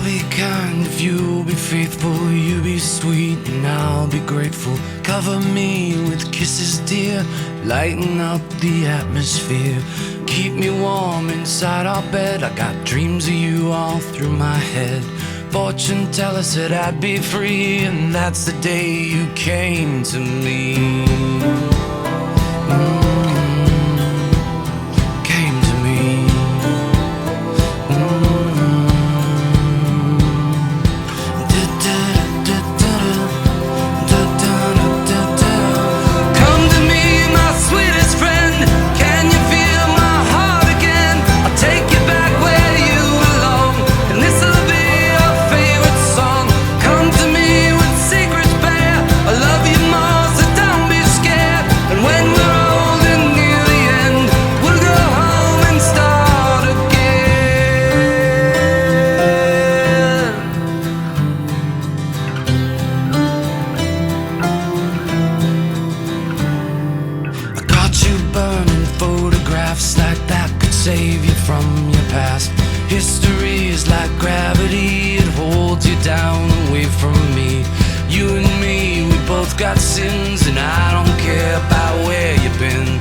I'll be kind if you'll be faithful. You be sweet and I'll be grateful. Cover me with kisses, dear, lighten up the atmosphere. Keep me warm inside our bed. I got dreams of you all through my head. Fortune teller said I'd be free, and that's the day you came to me. Came to me. Come to me, my sweetest friend. Can you feel my heart again? I'll take you back where you belong, and this'll be your favorite song. Come to me with secrets bare. I love you more, so don't be scared. And when we're old and near the end, we'll go home and start again. I got you burning photographs like that could save you from your past. History is like gravity, it holds you down away from me. You and me, we both got sins, and I don't care about where you've been.